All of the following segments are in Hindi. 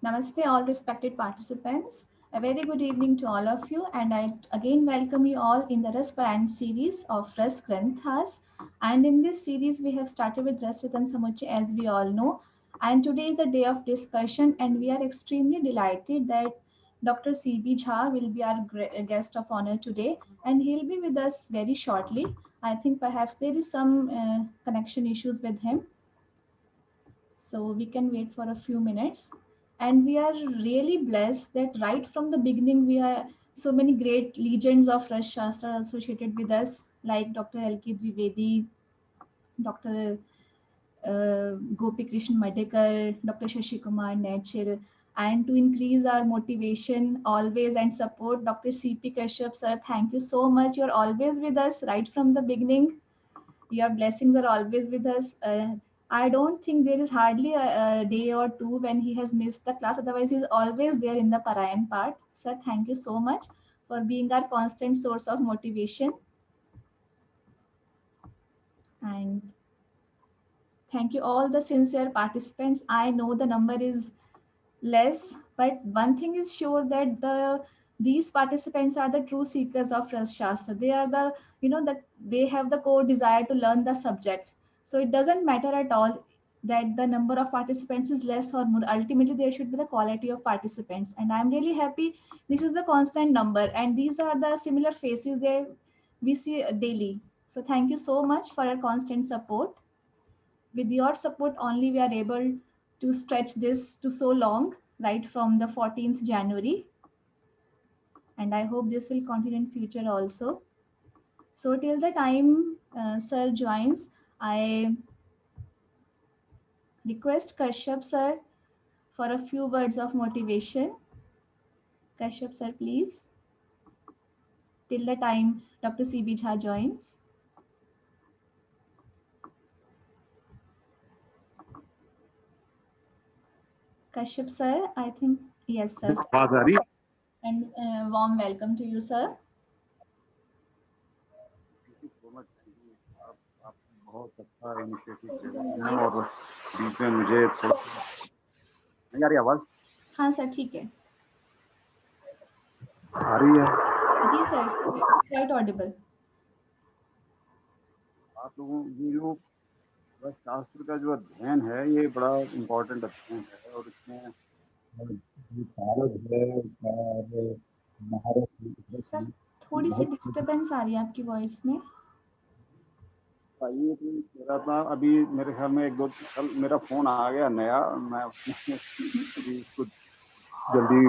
Namaste, all respected participants. A very good evening to all of you, and I again welcome you all in the Ras Parayana series of Ras Granthas. And in this series, we have started with Ras Ratan Samuchaya, as we all know. And today is a day of discussion, and we are extremely delighted that Dr. C.B. Jha will be our guest of honor today, and he'll be with us very shortly. I think perhaps there is some connection issues with him, so we can wait for a few minutes. And we are really blessed that right from the beginning we have so many great legends of Ras Shastra associated with us, like Dr. L.K. Dwivedi, Dr. Gopi Krishna Madekar, Dr. Shashi Kumar Nechil. And to increase our motivation always and support, Dr. C.P. Kashyap sir, thank you so much. You're always with us right from the beginning. Your blessings are always with us. I don't think there is hardly a day or two when he has missed the class. Otherwise, he's always there in the Parayan part. Sir, thank you so much for being our constant source of motivation. And thank you all the sincere participants. I know the number is less, but one thing is sure that these participants are the true seekers of Ras Shastra. They are they have the core desire to learn the subject. So it doesn't matter at all that the number of participants is less or more. Ultimately, there should be the quality of participants. And I'm really happy this is the constant number. And these are the similar faces that we see daily. So thank you so much for your constant support. With your support only we are able to stretch this to so long, right from the 14th January. And I hope this will continue in future also. So till the time sir joins, I request Kashyap sir for a few words of motivation. Kashyap sir, please, till the time Dr. C.B. Jha joins. Kashyap sir, I think, yes sir. And warm welcome to you, sir. Thank you so much. Thank you. आप बहुत अच्छा इनिशिएटिव ले रहे हैं और बीच में मुझे थोड़ा नहीं आ रही आवाज? हाँ सर, ठीक है। आ रही है? जी सर, quite audible. आप लोगों ये जो शास्त्र का जो अध्ययन है ये बड़ा इम्पोर्टेंट अध्ययन है और इसमें जो भारत है और महाराष्ट्र सर थोड़ी सी डिस्टरबेंस आ रही है आपकी वॉइस में। ये तो कह रहा था अभी मेरे ख्याल में एक दो कल मेरा फोन आ गया नया, मैं अभी कुछ जल्दी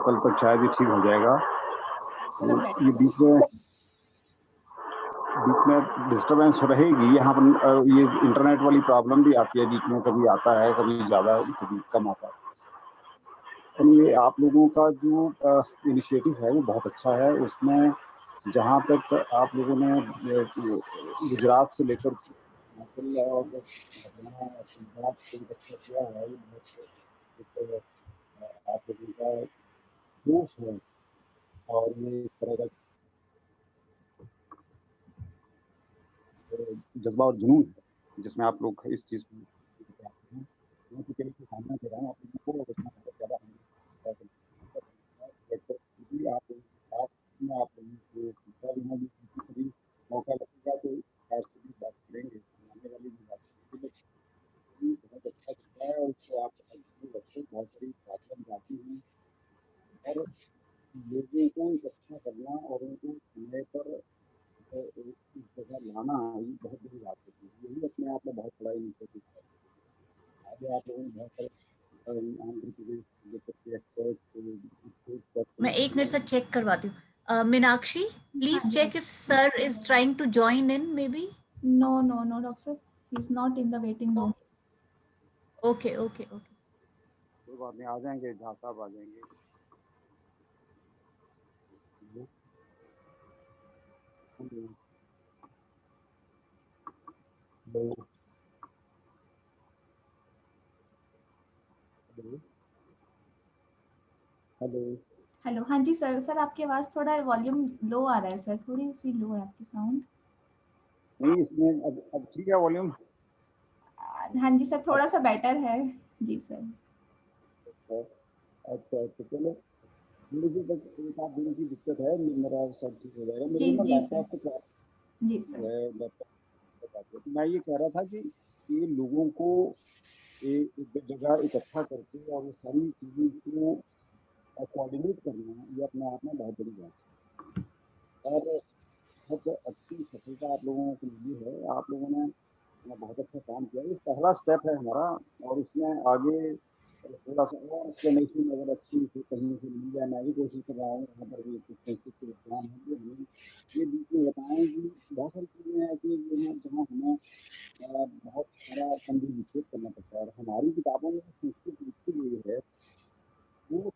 कल तक शायद ही ठीक हो जाएगा। ये बीच में डिस्टरबेंस रहेगी यहाँ पर। ये इंटरनेट वाली प्रॉब्लम भी आती है बीच में, कभी आता है कभी ज़्यादा कभी कम आता है। ये आप लोगों का जो इनिशिएटिव है वो बहुत अच्छा है। उसमें जहाँ तक आप लोगों ने गुजरात से लेकर और हरियाणा पंजाब से अच्छा किया है, आप लोगों का जोश है और ये इस तरह का जज्बा और जुनून है जिसमें आप लोग इस चीज़ को करते हैं। मैं तो केवल सामना दे रहा हूँ आप लोगों को, उसमें बहुत ज़्यादा आप लोगों के साथ में आप लोगों को दूसरा भी कभी मौका लगेगा तो ऐसे भी बात करेंगे, आने वाली भी बात करेंगे। बहुत अच्छा दिखता है और उसको आप रखते बहुत सारी प्रॉब्लम आती हैं और लोगों को इकट्ठा करना और उनको समय पर इस जगह लाना ये बहुत बड़ी बात होती है। यही अपने आप में बहुत बड़ा इनिशिएटिव है। आगे आप लोगों ने बहुत सारे आंध्र प्रदेश के एक्सपर्ट। मैं एक मिनट से चेक करवाती हूँ। Meenakshi, please check if sir is trying to join in maybe. No, doctor, he's not in the waiting room. Okay. कोई बात नहीं, आ जाएंगे, जहाँ साहब आ जाएंगे। हेलो, हाँ जी सर। सर आपकी आवाज़ थोड़ा वॉल्यूम लो आ रहा है सर, थोड़ी सी लो है आपकी साउंड। नहीं, इसमें अब ठीक है वॉल्यूम? हाँ जी सर, थोड़ा सा बेटर है। जी सर। अच्छा अच्छा, चलो मुझे बस एक आध दिन की दिक्कत है, मेरा सब ठीक हो जाएगा। मेरे जी ना जी सर। लैपटॉप पे जी प्रॉब्लम सर। है, लैपटॉप बताते तो मैं ये कह रहा था कि ये लोगों को एक जगह इकट्ठा करके और ये सारी चीज़ों को कोऑर्डिनेट करना, ये अपने आप में बहुत बड़ी बात है और बहुत अच्छी सफलता आप लोगों को मिली है। आप लोगों ने बहुत अच्छा काम किया। ये पहला स्टेप है हमारा और इसमें आगे थोड़ा सा और एक्सप्लेनेशन अगर अच्छी से कहीं से मिल जाए। मैं भी कोशिश कर रहा हूँ यहाँ पर भी कुछ संस्कृत के विद्वान हैं जो हमें ये बीच में बताएं कि बहुत सारी चीज़ें ऐसी हैं जहाँ हमें बहुत सारा संधि विच्छेद करना पड़ता है और हमारी किताबों में संस्कृत लिखी हुई है वो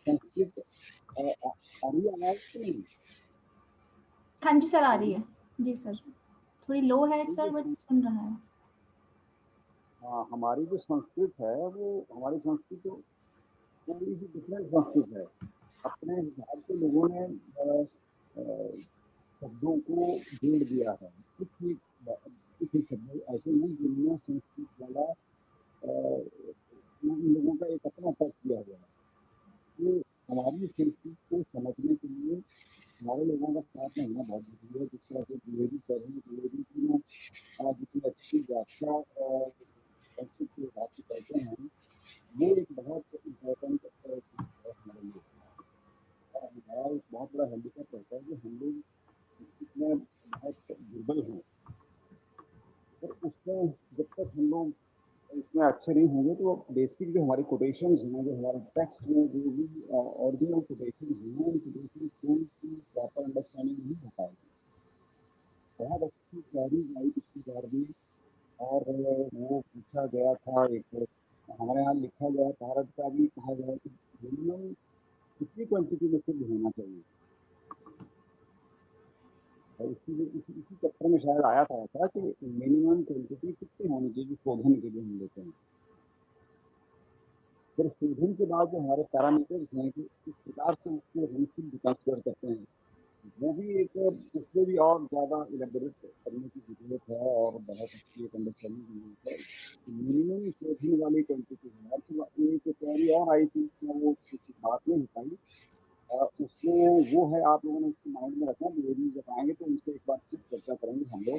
संस्कृत आ रही आवाज तो नहीं। हाँ जी सर, आ रही है। जी सर, थोड़ी लो है तो सर, बट सुन रहा है। हाँ, हमारी जो संस्कृत है वो हमारी संस्कृत तो थोड़ी सी डिफरेंट संस्कृत है। अपने हिसाब से लोगों ने शब्दों को जोड़ दिया है। कुछ ही शब्द ऐसे हैं जिनमें संस्कृत वाला उन लोगों का एक अपना टच किया गया है। ये हमारी संस्कृत को समझने के लिए हमारे लोगों का साथ में होना बहुत जरूरी है। जिस तरह से द्विवेदी कर रही है, द्विवेदी की में जितनी अच्छी व्याख्या संस्कृत के हिसाब से करते हैं, वो एक बहुत इम्पोर्टेंट चीज़ है हमारे लिए। और हमारा एक बहुत बड़ा हैंडीकैप रहता है कि हम लोग इसमें बहुत दुर्बल हैं। और उसमें जब तक हम लोग इसमें अच्छे नहीं होंगे तो बेसिक जो हमारी कोटेशंस हैं, जो हमारे टेक्स्ट में जो भी ओरिजिनल कोटेशंस हैं, उन कोटेशंस की प्रॉपर अंडरस्टैंडिंग नहीं हो पाएगी। बहुत अच्छी क्वेरीज आई पिछली बार भी और वो पूछा गया था। एक हमारे यहाँ लिखा गया है, भारत का भी कहा गया है कि मिनिमम कितनी क्वांटिटी में शुद्ध होना चाहिए। और इसी चक्कर में शायद आया था ऐसा कि मिनिमम क्वांटिटी कितनी होनी चाहिए जो शोधन के लिए हम लेते हैं। फिर शोधन के बाद जो हमारे पैरामीटर्स हैं कि किस प्रकार से उसको हम शुद्ध कंसिडर करते हैं, वो भी एक उसमें भी और ज़्यादा इलेबोरेट करने की ज़रूरत है और बहुत अच्छी एक अंडरस्टैंडिंग की ज़रूरत है। मिनिमम शोधन वाली क्वांटिटी है। तो एक क्वेरी और आई थी उसमें, वो कुछ बात नहीं हो पाई। उसमें वो है, आप लोगों ने उसको माइंड में रखना, लेडीज जब आएंगे तो उनसे एक बार फिर चर्चा करेंगे हम लोग।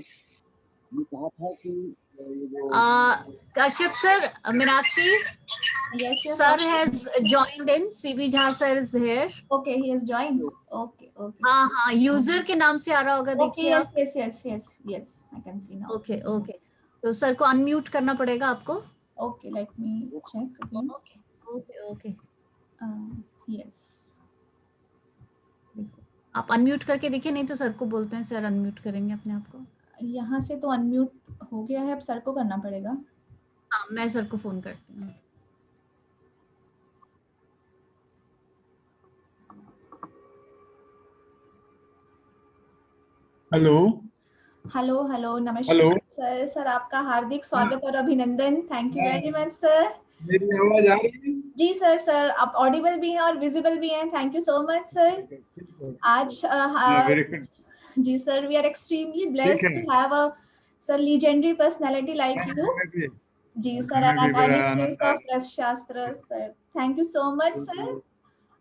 ये कहा था कि ये जो Kashyap sir, Meenakshi, Yes, yes, sir okay. has joined in. CV Jha sir is here. Okay, he has joined. Okay, okay. हाँ हाँ, यूजर के नाम से आ रहा होगा, Okay, देखिए yes, आप। yes, yes, yes, yes. I can see now. Okay okay, तो सर को अनम्यूट करना पड़ेगा आपको। Okay, let me check again. Okay okay okay, Yes. देखो आप अनम्यूट करके देखिए, नहीं तो सर को बोलते हैं, सर अनम्यूट करेंगे अपने आप को। यहाँ से तो अनम्यूट हो गया है, अब सर को करना पड़ेगा। हाँ, मैं सर को फोन करती हूँ। Hello hello hello, hello. नमस्कार सर। सर आपका हार्दिक स्वागत और अभिनंदन। Thank you very much sir. मेरी आवाज आ रही है? जी सर, सर आप ऑडिबल भी हैं और विजिबल भी हैं। Thank you so much sir. आज वेरी गुड। जी सर, वी आर एक्सट्रीमली ठीक ब्लेस्ड है, to have a sir legendary personality like you. हमें भी जी सर, हमें भी an बड़ा animates आनंद आ of रस शास्त्र sir. Thank you so much sir.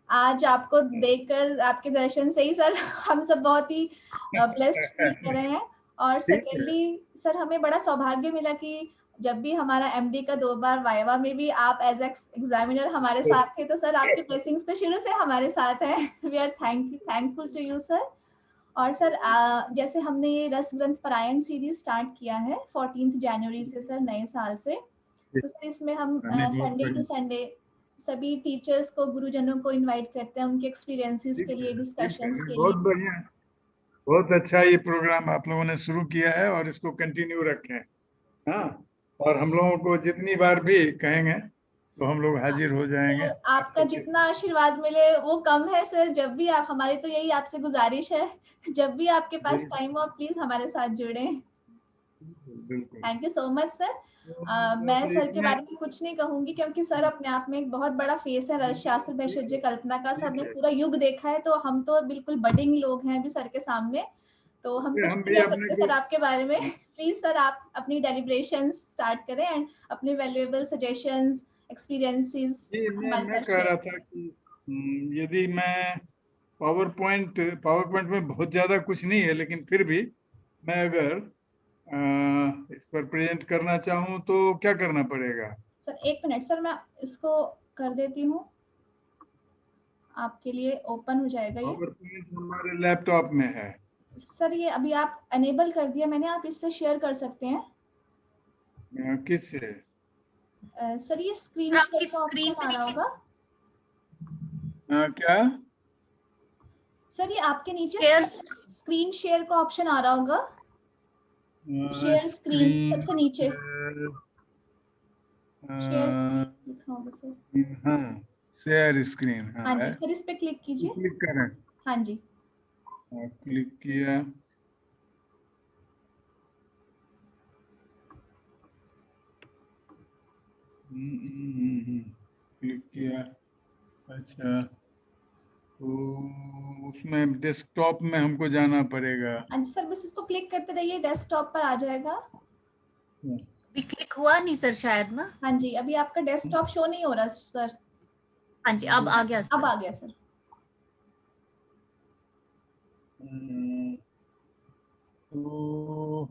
आज आपको देखकर, आपके दर्शन से ही सर हम सब बहुत ही ब्लेस्ड फील कर रहे हैं। और ठीक है। सेकेंडली सर, हमें बड़ा सौभाग्य मिला कि जब भी हमारा एमडी का 2 बार वाइवा में भी आप एज एग्जामिनर हमारे साथ थे, तो सर आपके ब्लेसिंग्स तो शुरू से हमारे साथ हैं। We are thankful to you sir. और सर जैसे हमने ये रस ग्रंथ पारायण सीरीज स्टार्ट किया है 14 जनवरी से सर, नए साल से, तो सर इसमें हम संडे टू संडे सभी टीचर्स को, गुरुजनों को इनवाइट करते हैं उनके एक्सपीरियंसेस के लिए, डिस्कशंस के बहुत लिए। बढ़िया, बहुत अच्छा ये प्रोग्राम आप लोगों ने शुरू किया है और इसको कंटिन्यू रखें। हाँ, और हम लोगों को जितनी बार भी कहेंगे तो हम लोग हाजिर हो जाएंगे। सर आपका जितना आशीर्वाद मिले वो कम है सर। जब भी आप, हमारी तो यही आपसे गुजारिश है, जब भी आपके पास टाइम हो प्लीज हमारे साथ जुड़ें। बिल्कुल। Thank you so much sir. मैं तो सर के इसमें बारे में कुछ नहीं कहूंगी क्योंकि सर अपने आप में एक बहुत बड़ा फेस है रसशास्त्र भेषज कल्पना का। सर ने पूरा युग देखा है, तो हम तो बिल्कुल बडिंग लोग हैं अभी सर के सामने, तो हम कुछ हम नहीं भी कह अपने सकते को सर आपके बारे में। प्लीज सर आप अपनी डेलिब्रेशंस स्टार्ट करें एंड अपने वैल्यूएबल सजेशंस, एक्सपीरियंसेस ये हमारे मैं साथ कह रहा शेयर था कि यदि मैं पावर पॉइंट में बहुत ज्यादा कुछ नहीं है, लेकिन फिर भी मैं अगर इस पर प्रेजेंट करना चाहूँ तो क्या करना पड़ेगा? सर 1 मिनट सर, मैं इसको कर देती हूँ, आपके लिए ओपन हो जाएगा ये। पावर पॉइंट हमारे लैपटॉप में है। सर ये अभी आप अनेबल कर दिया मैंने, आप इससे शेयर कर सकते हैं। किससे? सर ये स्क्रीन सर, शेयर आपकी का स्क्रीन ऑप्शन पे आ रहा देखिए। होगा। क्या? सर ये आपके नीचे शेयर स्क्रीन शेयर का ऑप्शन आ रहा होगा, शेयर स्क्रीन सबसे नीचे शेयर स्क्रीन लिखा होगा सर। हाँ, शेयर स्क्रीन, हाँ हाँ है। जी सर, इस पे क्लिक कीजिए। क्लिक करें? हाँ जी। क्लिक किया। क्लिक किया। अच्छा, तो उसमें डेस्कटॉप में हमको जाना पड़ेगा। हाँ जी सर, बस इसको क्लिक करते रहिए, डेस्कटॉप पर आ जाएगा। भी क्लिक हुआ नहीं सर शायद ना। हाँ जी, अभी आपका डेस्कटॉप शो नहीं हो रहा सर। हाँ जी, अब आ गया अब सर। आ गया सर। तो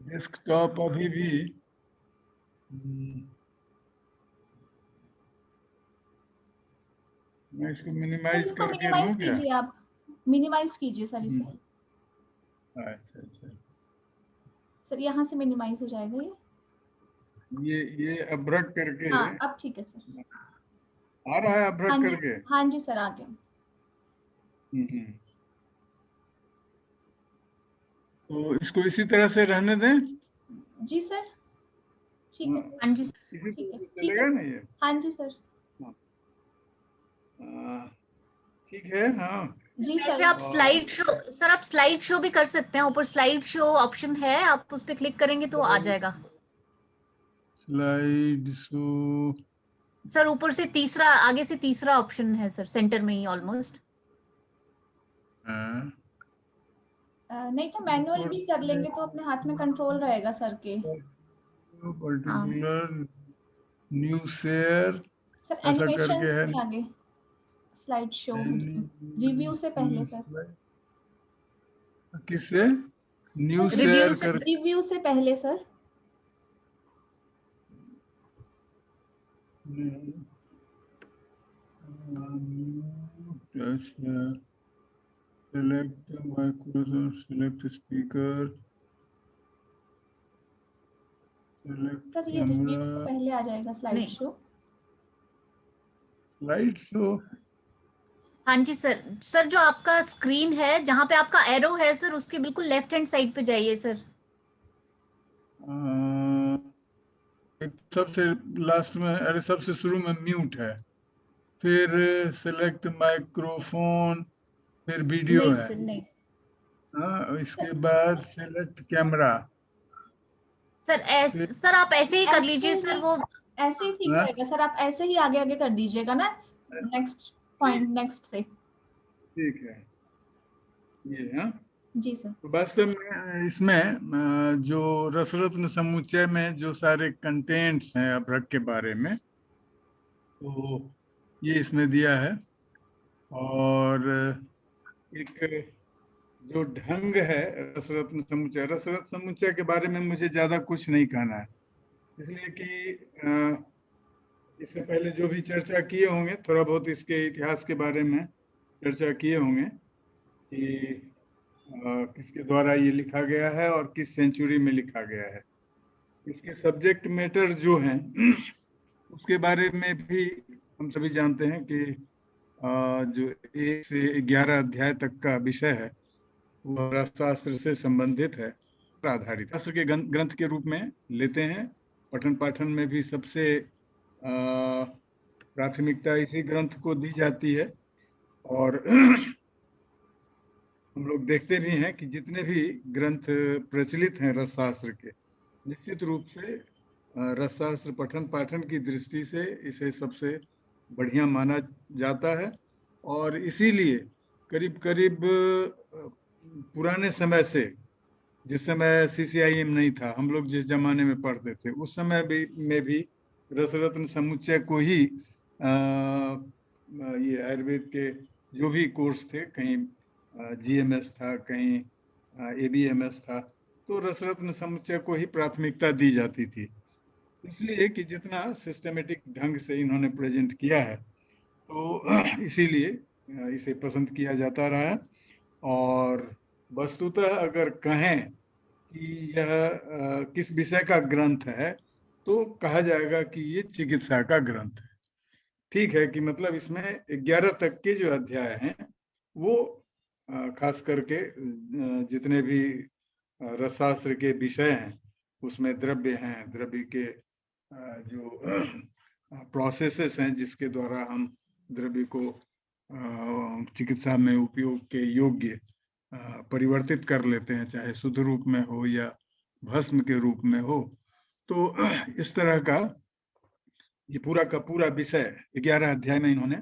डेस्कटॉप अभी भी मैं इसको सर मिनिमाइज इसको करके मिनिमाइज लूं क्या? कीजिए, आप मिनिमाइज कीजिए सर इसे। अच्छा अच्छा, सर यहाँ से मिनिमाइज हो जाएगा ये अब्रक करके हाँ अब ठीक है सर। आ रहा है, हाँ अब्रक जी, करके। हाँ जी सर आ गया। हम्म। तो इसको इसी तरह से रहने दें? जी सर, ठीक है सर। हाँ जी सर। इसी ठीक तरह है, से ठीक चलेगा है। ना ये? हाँ जी सर। ठीक है, हाँ। जी जैसे सर। आप स्लाइड शो, सर आप स्लाइड शो भी कर सकते हैं, ऊपर स्लाइड शो ऑप्शन है, आप उस पर क्लिक करेंगे तो आ जाएगा। Slide show. सर ऊपर से तीसरा, आगे से तीसरा ऑप्शन है सर, सेंटर में ही ऑलमोस्ट। हाँ, नहीं तो मैनुअल भी कर लेंगे तो अपने हाथ में कंट्रोल रहेगा सर के। हाँ पर्टिकुलर न्यू शेयर, सर ऐसा करके एनिमेशन है। से आगे स्लाइड शो, रिव्यू से पहले सर। किससे? न्यू सर रिव्यू शेयर से, कर? रिव्यू से पहले sir. Select Microsoft, select speaker, select sir ये रिव्यू से कैमरा, पहले आ जाएगा स्लाइड नहीं। शो। Slide show. हाँ जी सर। सर जो आपका स्क्रीन है, जहाँ पे आपका एरो है सर, उसके बिल्कुल लेफ्ट हैंड साइड पे जाइए सर। एक सबसे लास्ट में, अरे सबसे शुरू में म्यूट है, फिर सेलेक्ट माइक्रोफोन, फिर वीडियो नहीं है। सर, नहीं हाँ, इसके सर बाद सेलेक्ट कैमरा। सर, फिर सर आप ऐसे ही कर ऐसे लीजिए सर ही, वो। ऐसे ही ठीक हाँ, रहेगा सर, आप ऐसे ही आगे आगे कर दीजिएगा ना, नेक्स्ट पॉइंट नेक्स्ट से। ठीक है, ये हाँ। जी सर। तो वास्तव में इसमें जो रसरत्न समुच्चय में जो सारे कंटेंट्स हैं अभ्रक के बारे में, तो ये इसमें दिया है। और एक जो ढंग है रसरत्न समुच्चय के बारे में मुझे ज्यादा कुछ नहीं कहना है, इसलिए कि इससे पहले जो भी चर्चा किए होंगे, थोड़ा बहुत इसके इतिहास के बारे में चर्चा किए होंगे कि किसके द्वारा ये लिखा गया है और किस सेंचुरी में लिखा गया है। इसके सब्जेक्ट मैटर जो हैं उसके बारे में भी हम सभी जानते हैं कि जो 1 से 11 अध्याय तक का विषय है वो रसशास्त्र से संबंधित है, आधारित शास्त्र के ग्रंथ के रूप में लेते हैं। पठन पाठन में भी सबसे प्राथमिकता इसी ग्रंथ को दी जाती है। और हम लोग देखते भी हैं कि जितने भी ग्रंथ प्रचलित हैं रसशास्त्र के, निश्चित रूप से रसशास्त्र पठन पाठन की दृष्टि से इसे सबसे बढ़िया माना जाता है। और इसीलिए करीब करीब पुराने समय से, जिस समय CCIM नहीं था, हम लोग जिस जमाने में पढ़ते थे उस समय भी रसरत्न समुच्चय को ही ये आयुर्वेद के जो भी कोर्स थे, कहीं GMS था, कहीं ABMS था, तो रसरत्न समुच्चय को ही प्राथमिकता दी जाती थी, इसलिए कि जितना सिस्टमेटिक ढंग से इन्होंने प्रेजेंट किया है तो इसीलिए इसे पसंद किया जाता रहा है। और वस्तुतः अगर कहें कि यह किस विषय का ग्रंथ है तो कहा जाएगा कि ये चिकित्सा का ग्रंथ है। ठीक है कि मतलब इसमें 11 तक के जो अध्याय हैं वो खास करके जितने भी रसशास्त्र के विषय हैं उसमें द्रव्य हैं, द्रव्य के जो प्रोसेसेस हैं जिसके द्वारा हम द्रव्य को चिकित्सा में उपयोग के योग्य परिवर्तित कर लेते हैं, चाहे शुद्ध रूप में हो या भस्म के रूप में हो। तो इस तरह का ये पूरा का पूरा विषय 11 अध्याय में इन्होंने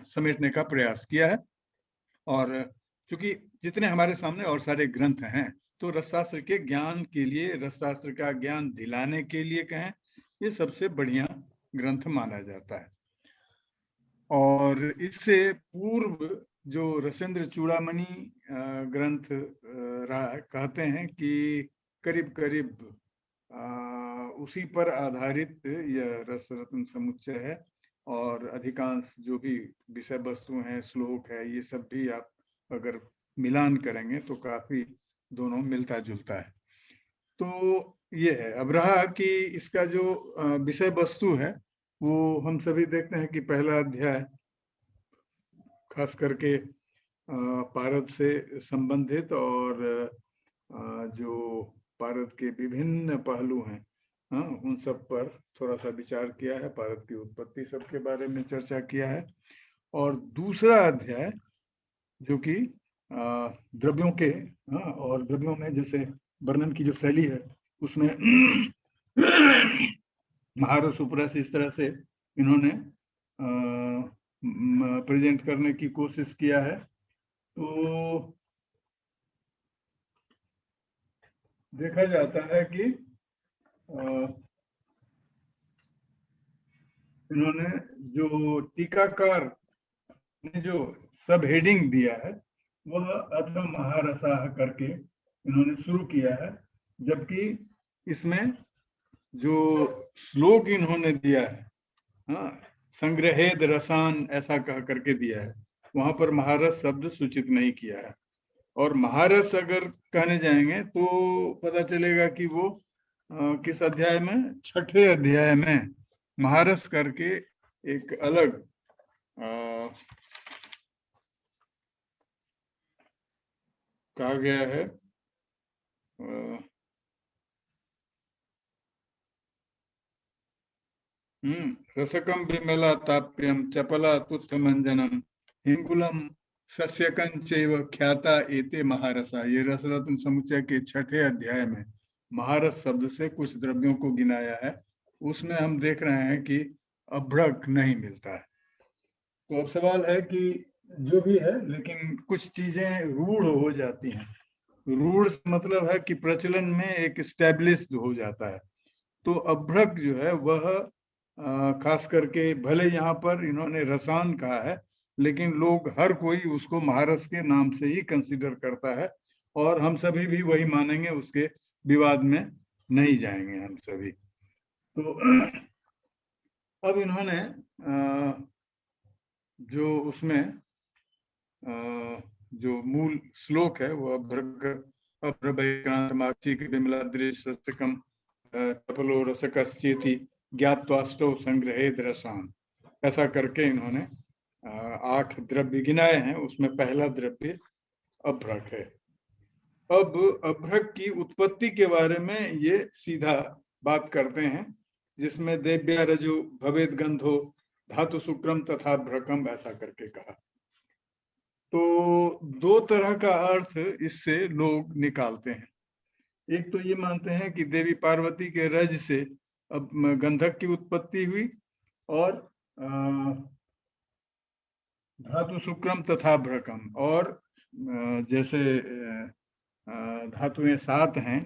समेटने का प्रयास किया है। और चूंकि जितने हमारे सामने और सारे ग्रंथ हैं तो रसशास्त्र के ज्ञान के लिए, रसशास्त्र का ज्ञान दिलाने के लिए कहें, ये सबसे बढ़िया ग्रंथ माना जाता है। और इससे पूर्व जो रसेंद्र चूड़ामणि ग्रंथ कहते हैं कि करीब करीब उसी पर आधारित यह रसरत्न समुच्चय है। और अधिकांश जो भी विषय वस्तु हैं, श्लोक है, ये सब भी आप अगर मिलान करेंगे तो काफी दोनों मिलता जुलता है। तो ये है। अब रहा कि इसका जो विषय वस्तु है वो हम सभी देखते हैं कि पहला अध्याय खास करके पारद से संबंधित और जो पारद के विभिन्न पहलू हैं उन सब पर थोड़ा सा विचार किया है, पारद की उत्पत्ति सब के बारे में चर्चा किया है। और दूसरा अध्याय जो कि द्रव्यों के और द्रव्यों में जैसे वर्णन की जो शैली है उसमें महारस उपरस इस तरह से इन्होंने प्रेजेंट करने की कोशिश किया है। तो देखा जाता है कि इन्होंने जो टीकाकार ने जो सब हेडिंग दिया है वह अथ महारसाः करके इन्होंने शुरू किया है, जबकि इसमें जो श्लोक इन्होंने दिया है संग्रहेद रसान ऐसा कह करके दिया है, वहां पर महारस शब्द सूचित नहीं किया है। और महारस अगर कहने जाएंगे तो पता चलेगा कि वो किस अध्याय में, 6ठे अध्याय में महारस करके एक अलग कहा गया है। रसकम विमला ताप्यम चपला तुत्थ मंजनम हिंगुलम सस्यकंचैव ख्याता एते महारसा। ये रसरत्न समुच्चय के 6ठे अध्याय में महारस शब्द से कुछ द्रव्यों को गिनाया है। उसमें हम देख रहे हैं कि अभ्रक नहीं मिलता है। तो अब सवाल है कि जो भी है, लेकिन कुछ चीजें रूढ़ हो जाती हैं। रूढ़ मतलब है कि प्रचलन में एक स्टैब्लिश्ड हो जाता है। तो अभ्रक जो है वह खास करके भले यहाँ पर इन्होंने रसान कहा है, लेकिन लोग हर कोई उसको महारस के नाम से ही कंसीडर करता है और हम सभी भी वही मानेंगे, उसके विवाद में नहीं जाएंगे हम सभी। तो अब इन्होंने जो उसमें जो मूल श्लोक है वो अभ्रभैक्रांतमाक्षिक विमला दृश्य सस्यकम तपलो रसकश्चेति ज्ञात्वाष्टौ संग्रहेद रसान, ऐसा करके इन्होंने 8 द्रव्य गिनाए हैं। उसमें पहला द्रव्य अभ्रक है। अब अभ्रक की उत्पत्ति के बारे में ये सीधा बात करते हैं, जिसमें देव्या रजु भवेद गंधो धातु शुक्रम तथा भ्रकम ऐसा करके कहा। तो 2 तरह का अर्थ इससे लोग निकालते हैं। एक तो ये मानते हैं कि देवी पार्वती के रज से अब गंधक की उत्पत्ति हुई और धातु शुक्रम तथा भ्रकम, और जैसे धातुएं 7 हैं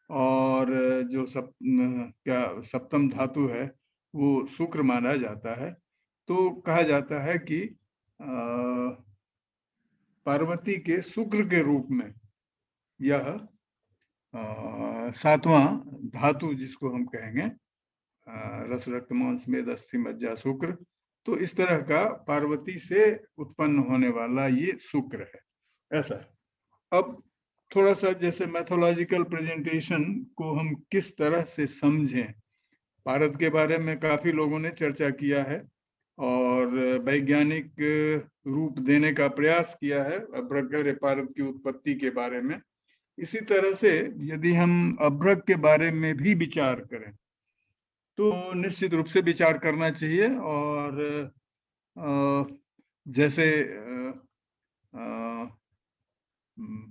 और जो सप्तम धातु है वो शुक्र माना जाता है। तो कहा जाता है कि पार्वती के शुक्र के रूप में यह सातवां धातु जिसको हम कहेंगे रस रक्त मांस मेद अस्थि मज्जा शुक्र, तो इस तरह का पार्वती से उत्पन्न होने वाला ये शुक्र है, ऐसा है। अब थोड़ा सा जैसे मैथोलॉजिकल प्रेजेंटेशन को हम किस तरह से समझें, भारत के बारे में काफी लोगों ने चर्चा किया है और वैज्ञानिक रूप देने का प्रयास किया है अभ्रक भारत की उत्पत्ति के बारे में। इसी तरह से यदि हम अभ्रक के बारे में भी विचार करें तो निश्चित रूप से विचार करना चाहिए। और जैसे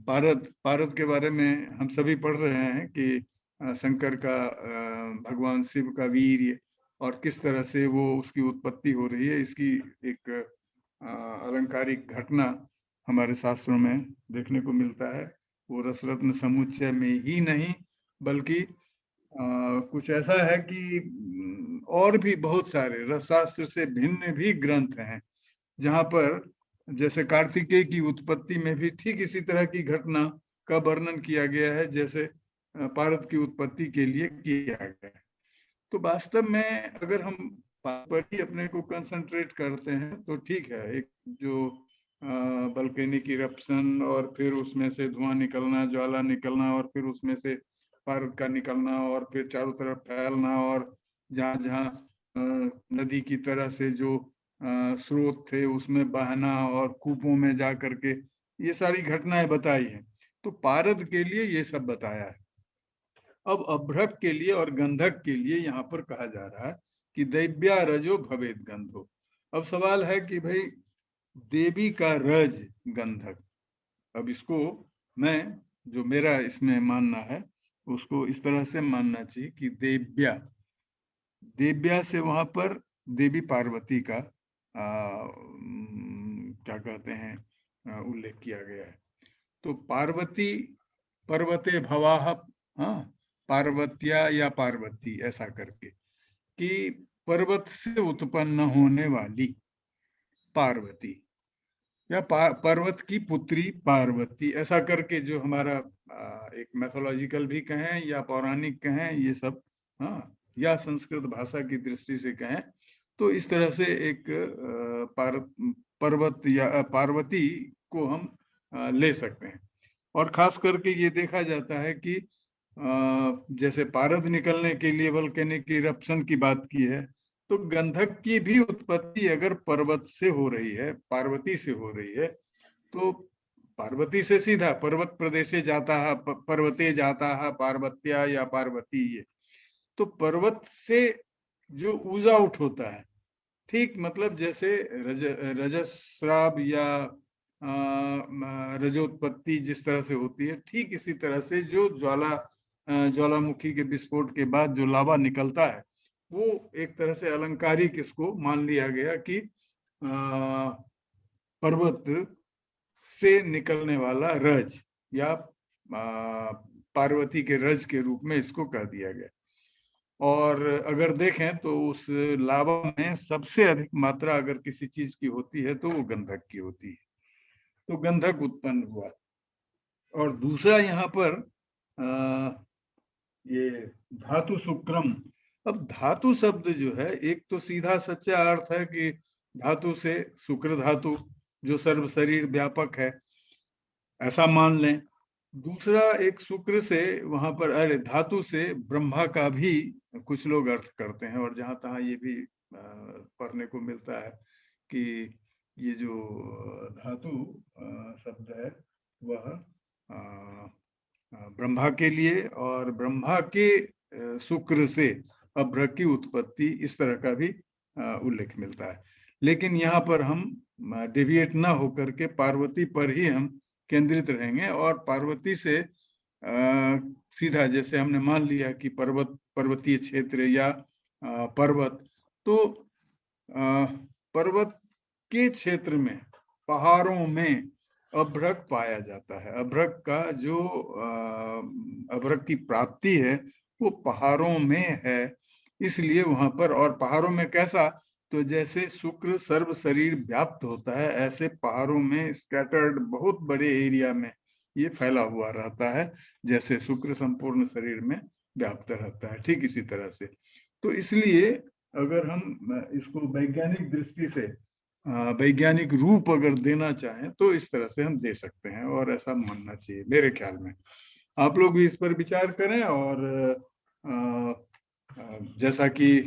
भारत के बारे में हम सभी पढ़ रहे हैं कि शंकर का भगवान शिव का वीर्य और किस तरह से वो उसकी उत्पत्ति हो रही है, इसकी एक अलंकारिक घटना हमारे शास्त्रों में देखने को मिलता है। वो रसरत्न समुच्चय में ही नहीं बल्कि कुछ ऐसा है कि और भी बहुत सारे रसशास्त्र से भिन्न भी ग्रंथ हैं जहाँ पर जैसे कार्तिकेय की उत्पत्ति में भी ठीक इसी तरह की घटना का वर्णन किया गया है जैसे भारत की उत्पत्ति के लिए किया गया है। तो वास्तव में अगर हम पर ही अपने को कंसंट्रेट करते हैं तो ठीक है, एक जो वोल्केनिक इरप्शन और फिर उसमें से धुआं निकलना, ज्वाला निकलना और फिर उसमें से भारत का निकलना और फिर चारों तरफ फैलना और जहाँ जहाँ नदी की तरह से जो स्रोत थे उसमें बहना और कूपों में जा करके ये सारी घटनाएं बताई हैं। तो पारद के लिए ये सब बताया है। अब अभ्रक के लिए और गंधक के लिए यहाँ पर कहा जा रहा है कि दैव्या रजो भवेद गंधो। अब सवाल है कि भाई देवी का रज गंधक, अब इसको मैं जो मेरा इसमें मानना है उसको इस तरह से मानना चाहिए कि देव्या से वहां पर देवी पार्वती का क्या कहते हैं उल्लेख किया गया है। तो पार्वती पर्वते भवाह, हाँ, पार्वत्या या पार्वती ऐसा करके कि पर्वत से उत्पन्न होने वाली पार्वती या पर्वत की पुत्री पार्वती, ऐसा करके जो हमारा एक मैथोलॉजिकल भी कहें या पौराणिक कहें ये सब, हाँ, या संस्कृत भाषा की दृष्टि से कहें तो इस तरह से एक पर्वत या पार्वती को हम ले सकते हैं। और खास करके ये देखा जाता है कि जैसे पारद निकलने के लिए वोल्केनिक इरप्शन की बात की है तो गंधक की भी उत्पत्ति अगर पर्वत से हो रही है, पार्वती से हो रही है, तो पार्वती से सीधा पर्वत प्रदेशे जाता है, पर्वते जाता है पार्वत्या या पार्वती, ये तो पर्वत से जो ऊज आउट होता है, ठीक मतलब जैसे रजस्राव या रजोत्पत्ति जिस तरह से होती है, ठीक इसी तरह से जो ज्वालामुखी के विस्फोट के बाद जो लावा निकलता है वो एक तरह से अलंकारिक इसको मान लिया गया कि पर्वत से निकलने वाला रज या पार्वती के रज के रूप में इसको कह दिया गया। और अगर देखें तो उस लावा में सबसे अधिक मात्रा अगर किसी चीज की होती है तो वो गंधक की होती है, तो गंधक उत्पन्न हुआ। और दूसरा यहाँ पर ये धातु शुक्रम, अब धातु शब्द जो है एक तो सीधा सच्चा अर्थ है कि धातु से शुक्र धातु जो सर्व शरीर व्यापक है ऐसा मान लें। दूसरा एक शुक्र से वहां पर अरे धातु से ब्रह्मा का भी कुछ लोग अर्थ करते हैं और जहां तहां ये भी पढ़ने को मिलता है कि ये जो धातु शब्द है वह ब्रह्मा के लिए और ब्रह्मा के शुक्र से अभ्रक की उत्पत्ति इस तरह का भी उल्लेख मिलता है। लेकिन यहाँ पर हम डेविएट ना होकर के पार्वती पर ही हम केंद्रित रहेंगे और पार्वती से सीधा जैसे हमने मान लिया कि पर्वतीय क्षेत्र या पर्वत, तो पर्वत के क्षेत्र में पहाड़ों में अभ्रक पाया जाता है। अभ्रक का जो अभ्रक की प्राप्ति है वो पहाड़ों में है इसलिए वहां पर, और पहाड़ों में कैसा, तो जैसे शुक्र सर्व शरीर व्याप्त होता है, ऐसे पहाड़ों में स्कैटर्ड बहुत बड़े एरिया में ये फैला हुआ रहता है, जैसे शुक्र संपूर्ण शरीर में व्याप्त रहता है, ठीक इसी तरह से। तो इसलिए अगर हम इसको वैज्ञानिक दृष्टि से वैज्ञानिक रूप अगर देना चाहें तो इस तरह से हम दे सकते हैं, और ऐसा मानना चाहिए मेरे ख्याल में। आप लोग भी इस पर विचार करें। और जैसा कि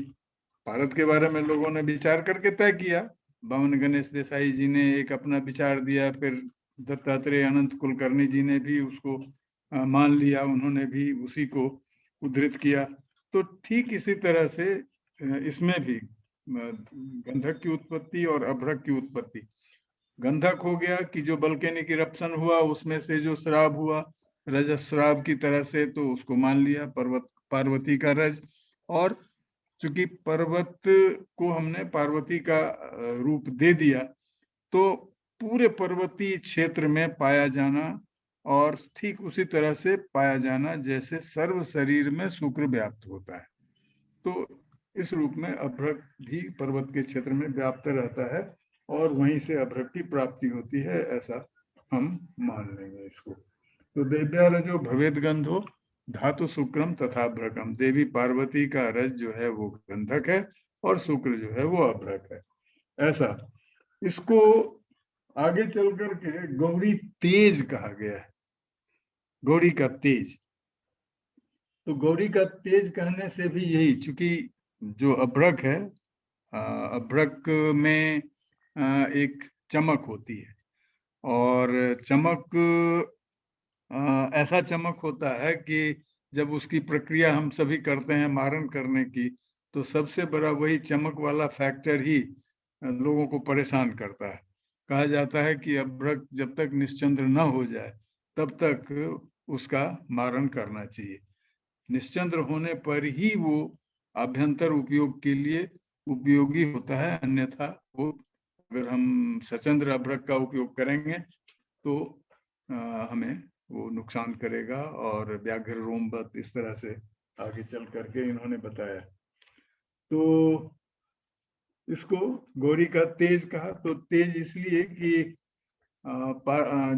भारत के बारे में लोगों ने विचार करके तय किया, बावन गणेश देसाई जी ने एक अपना विचार दिया, फिर दत्तात्रेय अनंत कुलकर्णी जी ने भी उसको मान लिया, उन्होंने भी उसी को उद्धृत किया। तो ठीक इसी तरह से इसमें भी गंधक की उत्पत्ति और अभ्रक की उत्पत्ति। गंधक हो गया कि जो वल्केनिक इरप्शन हुआ, उसमें से जो श्राप हुआ रजस श्राप की तरह से, तो उसको मान लिया पार्वती का रज। और चूंकि पर्वत को हमने पार्वती का रूप दे दिया, तो पूरे पर्वतीय क्षेत्र में पाया जाना, और ठीक उसी तरह से पाया जाना जैसे सर्व शरीर में शुक्र व्याप्त होता है। तो इस रूप में अभ्रक भी पर्वत के क्षेत्र में व्याप्त रहता है, और वहीं से अभ्रक की प्राप्ति होती है, ऐसा हम मान लेंगे इसको। तो देव्या रजो भवेद गंधो धातु शुक्रम तथा अभ्रकम। देवी पार्वती का रज जो है वो गंधक है, और शुक्र जो है वो अभ्रक है, ऐसा। इसको आगे चल करके गौरी तेज कहा गया है, गौरी का तेज। तो गौरी का तेज कहने से भी यही, चूंकि जो अभ्रक है, अभ्रक में एक चमक होती है, और चमक ऐसा चमक होता है कि जब उसकी प्रक्रिया हम सभी करते हैं मारण करने की, तो सबसे बड़ा वही चमक वाला फैक्टर ही लोगों को परेशान करता है। कहा जाता है कि अभ्रक जब तक निश्चंद्र न हो जाए तब तक उसका मारण करना चाहिए। निश्चंद्र होने पर ही वो आभ्यंतर उपयोग के लिए उपयोगी होता है, अन्यथा वो, अगर हम सचंद्र अभ्रक का उपयोग करेंगे तो हमें वो नुकसान करेगा। और व्याघ्र रोमवत इस तरह से आगे चल करके इन्होंने बताया। तो इसको गौरी का तेज कहा। तो तेज इसलिए कि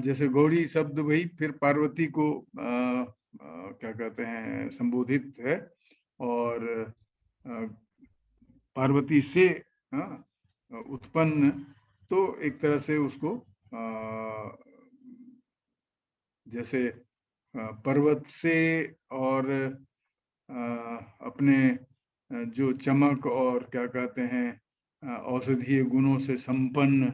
जैसे गौरी शब्द वही फिर पार्वती को क्या कहते हैं संबोधित है, और पार्वती से उत्पन्न, तो एक तरह से उसको जैसे पर्वत से और अपने जो चमक और क्या कहते हैं औषधीय गुणों से संपन्न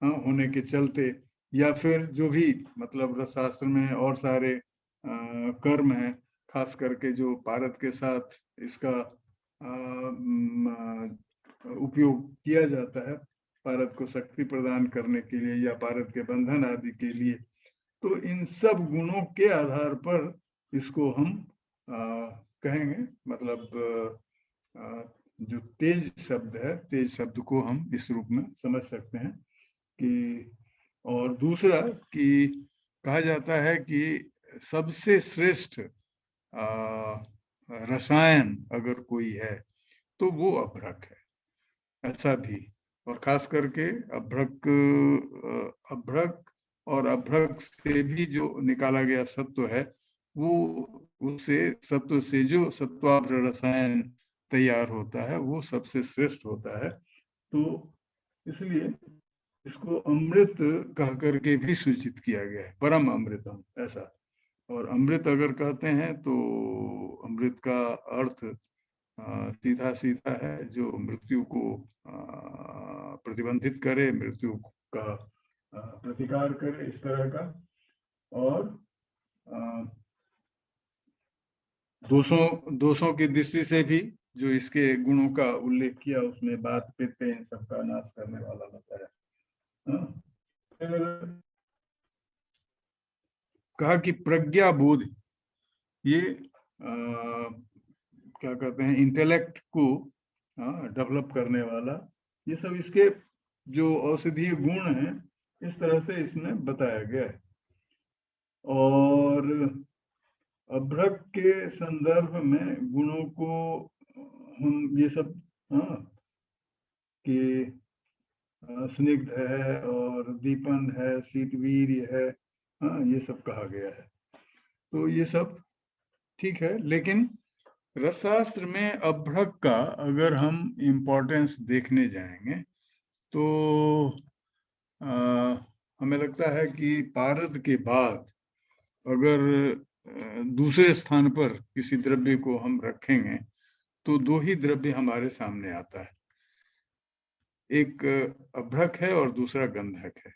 होने के चलते, या फिर जो भी मतलब रसशास्त्र में और सारे कर्म हैं, खास करके जो पारद के साथ इसका उपयोग किया जाता है, पारद को शक्ति प्रदान करने के लिए या पारद के बंधन आदि के लिए, तो इन सब गुणों के आधार पर इसको हम कहेंगे। मतलब जो तेज शब्द है, तेज शब्द को हम इस रूप में समझ सकते हैं कि, और दूसरा कि कहा जाता है कि सबसे श्रेष्ठ रसायन अगर कोई है तो वो अभ्रक है, ऐसा भी। और खास करके अभ्रक और अभ्रक से भी जो निकाला गया सत्व है, वो उससे सत्व से जो सत्वाभ्र रसायन तैयार होता है वो सबसे श्रेष्ठ होता है। तो इसलिए इसको अमृत कह करके भी सूचित किया गया है, परम अमृतम, ऐसा। और अमृत अगर कहते हैं तो अमृत का अर्थ सीधा सीधा है जो मृत्यु को प्रतिबंधित करे, मृत्यु का प्रतिकार करे, इस तरह का। और दोषों की दृष्टि से भी जो इसके गुणों का उल्लेख किया उसमें बात पित्त इन सबका नाश करने वाला बताया। फिर कहा कि प्रज्ञा बोध, ये क्या कहते हैं इंटेलेक्ट को डेवलप करने वाला, ये सब इसके जो औषधीय गुण हैं इस तरह से इसमें बताया गया है। और अभ्रक के संदर्भ में गुणों को हम ये सब हाँ कि स्निग्ध है और दीपन है, शीतवीर्य है, हाँ ये सब कहा गया है। तो ये सब ठीक है, लेकिन रसशास्त्र में अभ्रक का अगर हम इम्पोर्टेंस देखने जाएंगे तो हमें लगता है कि पारद के बाद अगर दूसरे स्थान पर किसी द्रव्य को हम रखेंगे तो दो ही द्रव्य हमारे सामने आता है, एक अभ्रक है और दूसरा गंधक है।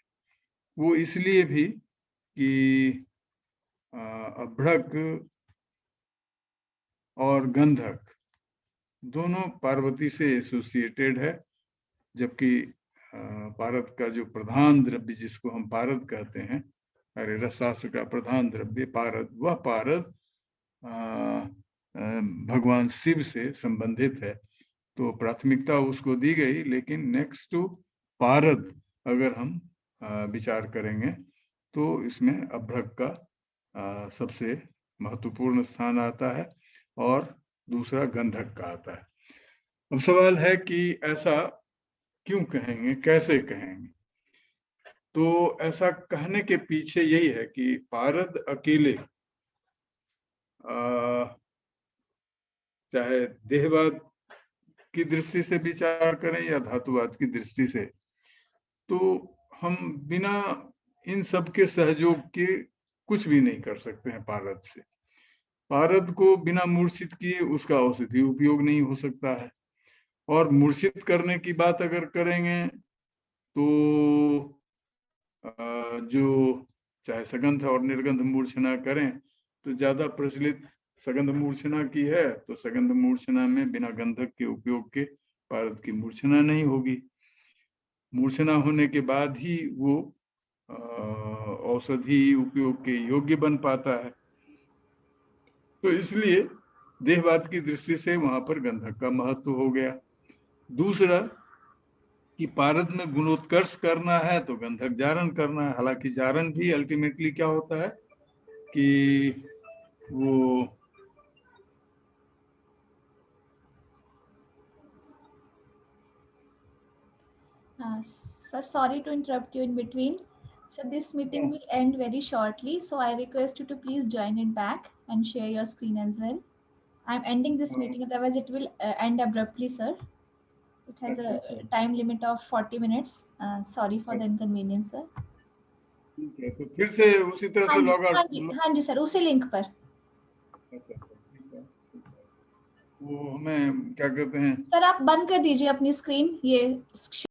वो इसलिए भी कि अभ्रक और गंधक दोनों पार्वती से एसोसिएटेड है, जबकि पारद का जो प्रधान द्रव्य जिसको हम पारद कहते हैं, अरे रसशास्त्र का प्रधान द्रव्य पारद, वह पारद भगवान शिव से संबंधित है, तो प्राथमिकता उसको दी गई। लेकिन नेक्स्ट टू पारद अगर हम विचार करेंगे तो इसमें अभ्रक का सबसे महत्वपूर्ण स्थान आता है और दूसरा गंधक का आता है। अब सवाल है कि ऐसा क्यों कहेंगे, कैसे कहेंगे? तो ऐसा कहने के पीछे यही है कि पारद अकेले चाहे देहवाद की दृष्टि से विचार करें या धातुवाद की दृष्टि से, तो हम बिना इन सब के सहयोग के कुछ भी नहीं कर सकते हैं पारद से। पारद को बिना मूर्छित किए उसका औषधि उपयोग नहीं हो सकता है, और मूर्छित करने की बात अगर करेंगे तो जो चाहे सगंध और निर्गंध मूर्छना करें तो ज्यादा प्रचलित सगंध मूर्छना की है, तो सगंध मूर्छना में बिना गंधक के उपयोग के पारद की मूर्छना नहीं होगी। मूर्छना होने के बाद ही वो औषधि उपयोग के योग्य बन पाता है। तो इसलिए देहवाद की दृष्टि से वहां पर गंधक का महत्व हो गया। दूसरा कि पारद में गुणोत्कर्ष करना है तो गंधक जारण करना है। हालांकि जारण भी अल्टीमेटली क्या होता है कि वो Sir, sorry to interrupt you in between. So this meeting will end very shortly. So I request you to please join it back and share your screen as well. I'm ending this meeting, otherwise it will end abruptly, sir. It has a time limit of 40 minutes. Sorry for the inconvenience, sir. ठीक है, तो फिर से उसी तरह से लॉग आउट। हाँ जी सर, उसी लिंक पर। ठीक है। वो हमें क्या कहते हैं सर, आप बंद कर दीजिए अपनी स्क्रीन, ये